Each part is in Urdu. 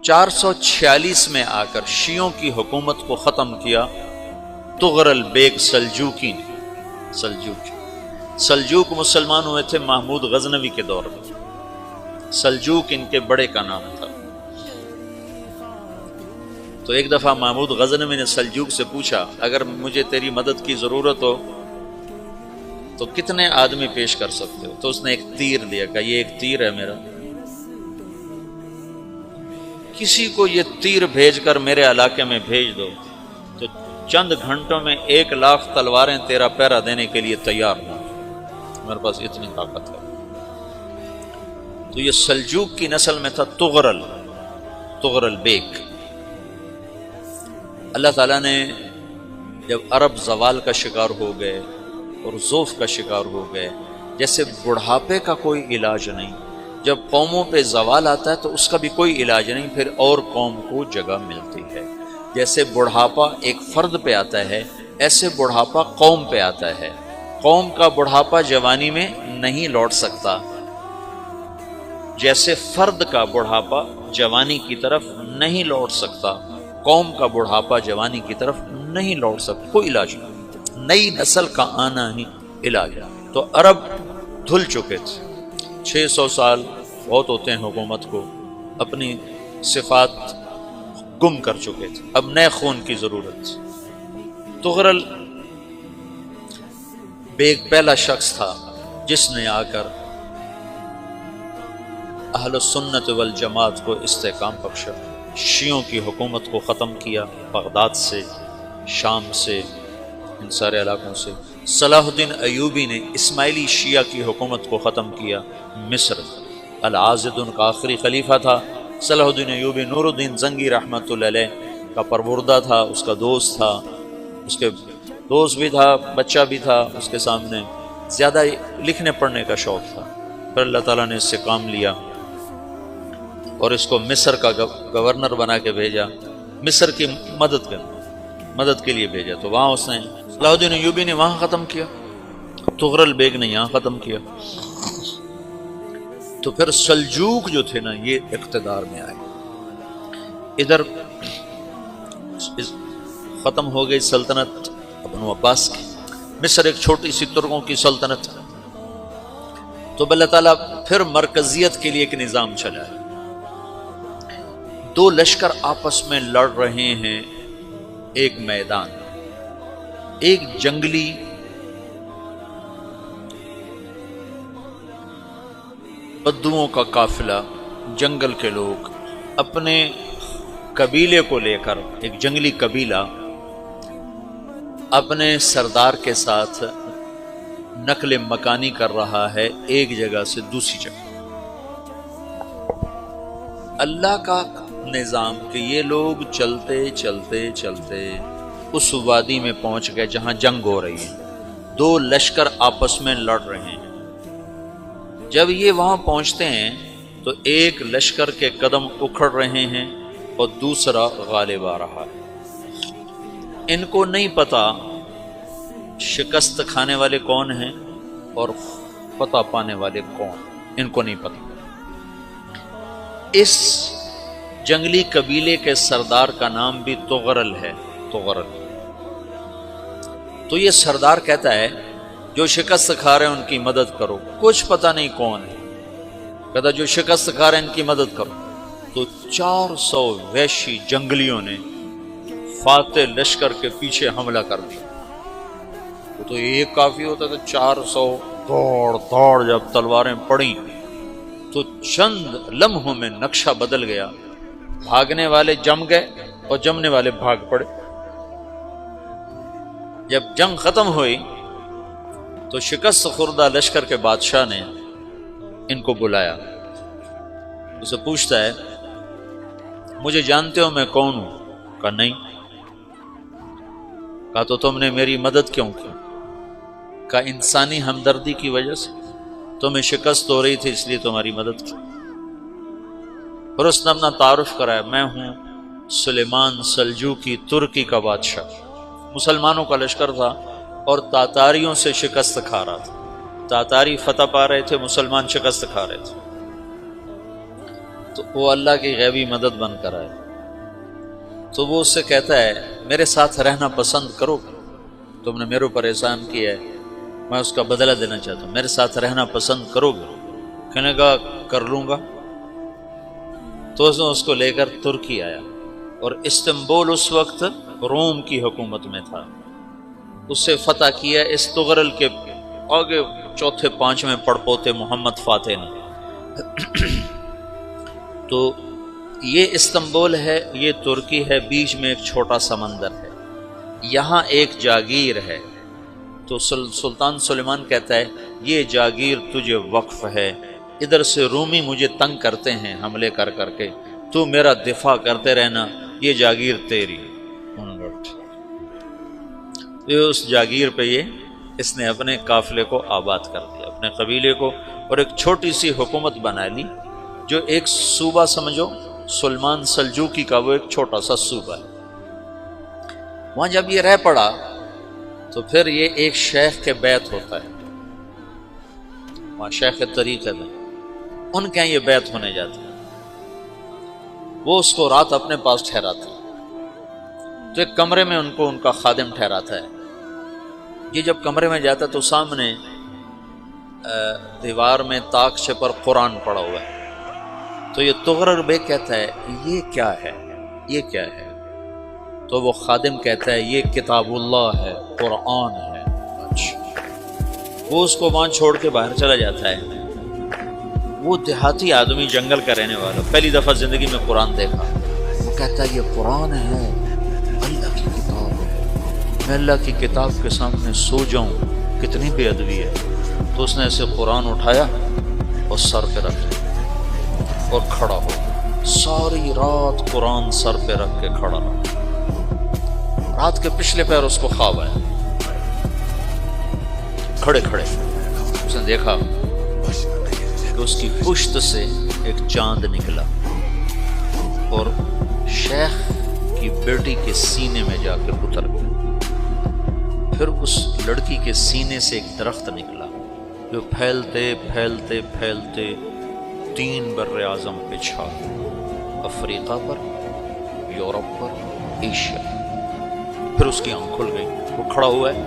446 میں آ کر شیعوں کی حکومت کو ختم کیا طغرل بیگ سلجوقی نے۔ سلجوق مسلمان ہوئے تھے محمود غزنوی کے دور میں، سلجوق ان کے بڑے کا نام تھا۔ تو ایک دفعہ محمود غزنوی نے سلجوق سے پوچھا اگر مجھے تیری مدد کی ضرورت ہو تو کتنے آدمی پیش کر سکتے ہو؟ تو اس نے ایک تیر دیا، کہا یہ ایک تیر ہے میرا، کسی کو یہ تیر بھیج کر میرے علاقے میں بھیج دو تو چند گھنٹوں میں 1,00,000 تلواریں تیرا پہرا دینے کے لیے تیار ہوں، میرے پاس اتنی طاقت ہے۔ تو یہ سلجوق کی نسل میں تھا طغرل بیگ۔ اللہ تعالیٰ نے جب عرب زوال کا شکار ہو گئے اور ضعف کا شکار ہو گئے، جیسے بڑھاپے کا کوئی علاج نہیں، جب قوموں پہ زوال آتا ہے تو اس کا بھی کوئی علاج نہیں، پھر اور قوم کو جگہ ملتی ہے۔ جیسے بڑھاپا ایک فرد پہ آتا ہے، ایسے بڑھاپا قوم پہ آتا ہے۔ قوم کا بڑھاپا جوانی میں نہیں لوٹ سکتا، جیسے فرد کا بڑھاپا جوانی کی طرف نہیں لوٹ سکتا، قوم کا بڑھاپا جوانی کی طرف نہیں لوٹ سکتا، کوئی علاج نہیں، نئی نسل کا آنا ہی علاج ہے۔ تو عرب دھل چکے تھے، 600 سال بہت ہوتے ہیں حکومت کو، اپنی صفات گم کر چکے تھے، اب نئے خون کی ضرورت تھی۔ طغرل بیگ پہلا شخص تھا جس نے آ کر اہل السنت والجماعت کو استحکام بخشا، شیعوں کی حکومت کو ختم کیا، بغداد سے، شام سے، ان سارے علاقوں سے۔ صلاح الدین ایوبی نے اسماعیلی شیعہ کی حکومت کو ختم کیا، مصر۔ العاضد ان کا آخری خلیفہ تھا۔ صلاح الدین ایوبی نور الدین زنگی رحمۃ اللہ علیہ کا پروردہ تھا، اس کا دوست تھا، اس کے دوست بھی تھا، بچہ بھی تھا اس کے سامنے، زیادہ لکھنے پڑھنے کا شوق تھا۔ پھر اللہ تعالیٰ نے اس سے کام لیا اور اس کو مصر کا گورنر بنا کے بھیجا، مصر کی مدد کے لیے بھیجا۔ تو وہاں اس نے صلاح الدین ایوبی نے وہاں ختم کیا، طغرل بیگ نے یہاں ختم کیا۔ تو پھر سلجوق جو تھے نا یہ اقتدار میں آئے، ادھر ختم ہو گئی سلطنت ابن عباس کی، مصر ایک چھوٹی سی ترکوں کی سلطنت۔ تو اللہ تعالیٰ پھر مرکزیت کے لیے ایک نظام چلایا، دو لشکر آپس میں لڑ رہے ہیں، ایک میدان، ایک جنگلی بدوؤں کا قافلہ، جنگل کے لوگ اپنے قبیلے کو لے کر، ایک جنگلی قبیلہ اپنے سردار کے ساتھ نقل مکانی کر رہا ہے ایک جگہ سے دوسری جگہ۔ اللہ کا نظام کہ یہ لوگ چلتے چلتے چلتے اس وادی میں پہنچ گئے جہاں جنگ ہو رہی ہے، دو لشکر آپس میں لڑ رہے ہیں۔ جب یہ وہاں پہنچتے ہیں تو ایک لشکر کے قدم اکھڑ رہے ہیں اور دوسرا غالب آ رہا ہے۔ ان کو نہیں پتا شکست کھانے والے کون ہیں اور فتح پانے والے کون، ان کو نہیں پتا۔ اس جنگلی قبیلے کے سردار کا نام بھی طغرل ہے، طغرل۔ تو یہ سردار کہتا ہے جو شکست کھا رہے ہیں ان کی مدد کرو، کچھ پتہ نہیں کون ہے، کہتا جو شکست کھا رہے ہیں ان کی مدد کرو۔ تو 400 وحشی جنگلیوں نے فاتح لشکر کے پیچھے حملہ کر دیا۔ تو ایک کافی ہوتا تھا، 400 دوڑ جب تلواریں پڑیں تو چند لمحوں میں نقشہ بدل گیا، بھاگنے والے جم گئے اور جمنے والے بھاگ پڑے۔ جب جنگ ختم ہوئی تو شکست خوردہ لشکر کے بادشاہ نے ان کو بلایا، اسے پوچھتا ہے مجھے جانتے ہو میں کون ہوں؟ کہا نہیں۔ کہا تو تم نے میری مدد کیوں کی؟ کہا انسانی ہمدردی کی وجہ سے، تمہیں شکست ہو رہی تھی اس لیے تمہاری مدد کی۔ اور اس نے اپنا تعارف کرایا، میں ہوں سلیمان سلجوقی، ترکی کا بادشاہ۔ مسلمانوں کا لشکر تھا اور تاتاریوں سے شکست کھا رہا تھا، تاتاری فتح پا رہے تھے، مسلمان شکست کھا رہے تھے۔ تو وہ اللہ کی غیبی مدد بن کر آئے، تو وہ اس سے کہتا ہے میرے ساتھ رہنا پسند کرو گے؟ تم نے میرے اوپر احسان کیا ہے، میں اس کا بدلہ دینا چاہتا ہوں، میرے ساتھ رہنا پسند کرو گے؟ کہنے کا کر لوں گا۔ تو اس نے اس کو لے کر ترکی آیا، اور استنبول اس وقت روم کی حکومت میں تھا، اسے فتح کیا اس تغرل کے آگے چوتھے پانچویں پڑپوتے محمد فاتح نے۔ تو یہ استنبول ہے، یہ ترکی ہے، بیچ میں ایک چھوٹا سمندر ہے، یہاں ایک جاگیر ہے۔ تو سلطان سلیمان کہتا ہے یہ جاگیر تجھے وقف ہے، ادھر سے رومی مجھے تنگ کرتے ہیں حملے کر کر کے، تو میرا دفاع کرتے رہنا، یہ جاگیر تیری۔ اس جاگیر پہ اس نے اپنے قافلے کو آباد کر دیا، اپنے قبیلے کو، اور ایک چھوٹی سی حکومت بنا لی، جو ایک صوبہ سمجھو سلمان سلجوقی کا، وہ ایک چھوٹا سا صوبہ ہے۔ وہاں جب یہ رہ پڑا تو پھر یہ ایک شیخ کے بیعت ہوتا ہے، وہاں شیخ طریقت ہے، ان کے یہ بیعت ہونے جاتے ہیں، وہ اس کو رات اپنے پاس ٹھہراتا ہے، تو ایک کمرے میں ان کو ان کا خادم ٹھہراتا ہے۔ یہ جب کمرے میں جاتا ہے تو سامنے دیوار میں طاقچے پر قرآن پڑا ہوا ہے، تو یہ تغرل بیگ کہتا ہے یہ کیا ہے، یہ کیا ہے؟ تو وہ خادم کہتا ہے یہ کتاب اللہ ہے، قرآن ہے۔ اچھا، وہ اس کو وہاں چھوڑ کے باہر چلا جاتا ہے۔ وہ دیہاتی آدمی، جنگل کا رہنے والا، پہلی دفعہ زندگی میں قرآن دیکھا، وہ کہتا ہے یہ قرآن ہے، اللہ کی کتاب ہے، میں اللہ کی کتاب کے سامنے سو جاؤں، کتنی بے ادبی ہے۔ تو اس نے ایسے قرآن اٹھایا اور سر پہ رکھ لیا اور کھڑا ہو، ساری رات قرآن سر پہ رکھ کے کھڑا رہا۔ رات کے پچھلے پہر اس کو خواب آیا، کھڑے کھڑے اس نے دیکھا کہ اس کی پشت سے ایک چاند نکلا اور شیخ کی بیٹی کے سینے میں جا کے اتر گیا۔ پھر اس لڑکی کے سینے سے ایک درخت نکلا جو پھیلتے پھیلتے پھیلتے 3 بر اعظم پہ چھا گیا، افریقہ پر، یورپ پر، ایشیا۔ پھر اس کی آنکھ کھل گئی، وہ کھڑا ہوا ہے،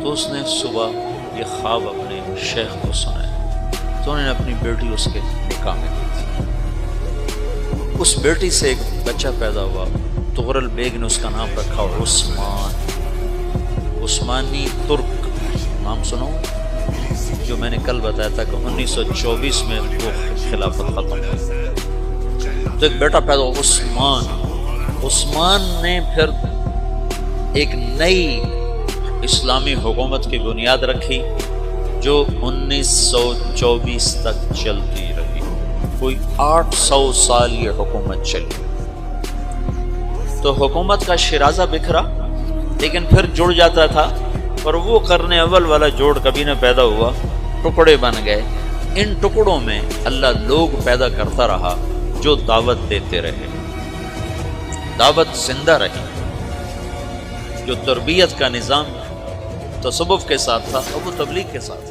تو اس نے صبح یہ خواب اپنے شیخ کو سنایا، تو انہوں نے اپنی بیٹی اس کے نکاح میں دی تھی۔ اس بیٹی سے ایک بچہ پیدا ہوا، تغرل بیگ نے اس کا نام رکھا عثمان، عثمانی ترک نام سنو، جو میں نے کل بتایا تھا کہ 1924 میں وہ خلافت ختم ہوئی۔ تو ایک بیٹا پیدا ہوا عثمان۔ عثمان نے پھر ایک نئی اسلامی حکومت کی بنیاد رکھی جو 1924 تک چلتی رہی، کوئی 800 سال یہ حکومت چلی۔ تو حکومت کا شیرازہ بکھرا، لیکن پھر جڑ جاتا تھا، اور وہ قرن اول والا جوڑ کبھی نہ پیدا ہوا، ٹکڑے بن گئے۔ ان ٹکڑوں میں اللہ لوگ پیدا کرتا رہا جو دعوت دیتے رہے، دعوت زندہ رہی۔ جو تربیت کا نظام تصوف کے ساتھ تھا، اب وہ تبلیغ کے ساتھ